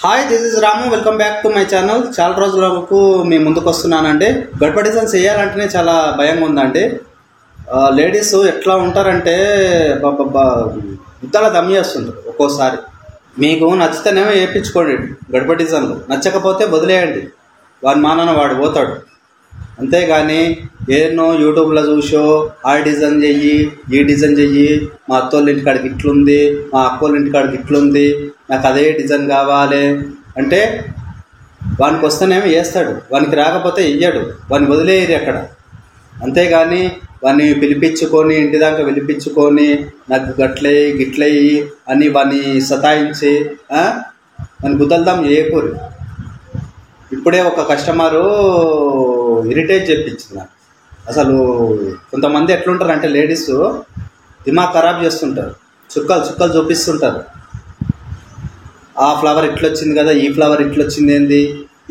Hi, this is Ramu. Welcome back to my channel. చాలా రోజులకు మీ ముందుకు వస్తున్నానండి. గడప డిజైన్స్ వేయాలంటేనే చాలా భయంగా ఉందండి. లేడీస్ ఎట్లా ఉంటారంటే గుద్దల దమ్ చేస్తుంటారు. ఒక్కోసారి మీకు నచ్చితేనేమో వేయించుకోండి గడప డిజైన్లు, నచ్చకపోతే వదిలేయండి. వాడి మానాన వాడు పోతాడు. అంతేగాని ఏనో యూట్యూబ్లో చూసో ఆ డిజైన్ చెయ్యి, ఈ డిజైన్ చెయ్యి, మా అత్తోళ్ళ ఇంటికాడికి ఇట్లుంది, మా అక్కోళ్ళ ఇంటికాడికి ఇట్లుంది, నాకు అదే డిజైన్ కావాలి అంటే వానికి వస్తేనేమో వేస్తాడు, వానికి రాకపోతే ఇయ్యడు, వాడిని వదిలేయరు అక్కడ. అంతేగాని వాడిని పిలిపించుకొని ఇంటి దాకా పిలిపించుకొని నాకు గట్లయి గిట్లయి అని వాడిని సతాయించి వాని గుద్దల్దాం చేయకూరు. ఇప్పుడే ఒక కస్టమరు ఇరిటేట్ చేయించిన. అసలు కొంతమంది ఎట్లుంటారు అంటే లేడీస్ దిమాగ్ ఖరాబ్ చేస్తుంటారు, చుక్కలు చుక్కలు చూపిస్తుంటారు. ఆ ఫ్లవర్ ఇట్లొచ్చింది కదా, ఈ ఫ్లవర్ ఇట్లొచ్చింది ఏంది,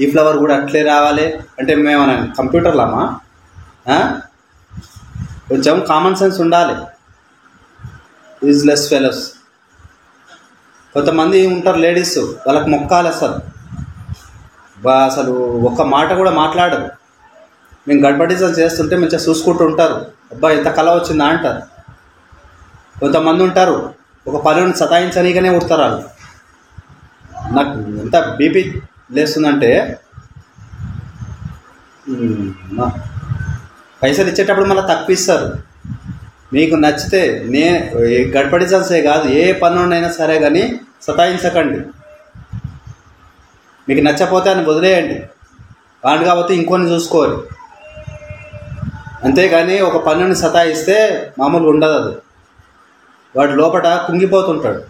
ఈ ఫ్లవర్ కూడా అట్లే రావాలి అంటే మేమన్నా కంప్యూటర్లామా? కొంచెం కామన్ సెన్స్ ఉండాలి. యూజ్లెస్ ఫెలోస్ కొంతమంది ఉంటారు లేడీస్, వాళ్ళకి మొక్కాలి అసలు ఒక్క మాట కూడా మాట్లాడరు. మేము గడప డిజైన్ చేస్తుంటే మంచిగా చూసుకుంటూ ఉంటారు. అబ్బా ఎంత కళ వచ్చిందా అంటారు. కొంతమంది ఉంటారు ఒక పనుని సతాయించనీగానే ఉడతారు వాళ్ళు. నాకు ఎంత బీపీ లేస్తుందంటే పైసలు ఇచ్చేటప్పుడు మళ్ళీ తక్కువ ఇస్తారు. మీకు నచ్చితే గడప డిజైన్సే కాదు, ఏ పనునైనా సరే కానీ సతాయించకండి. మీకు నచ్చపోతే అని వదిలేయండి. వాడు కాబట్టి ఇంకొని చూసుకోవాలి. అంతేగాని ఒక పనుని సతాయిస్తే మామూలుగా ఉండదు. అది వాడు లోపల కుంగిపోతుంటాడు.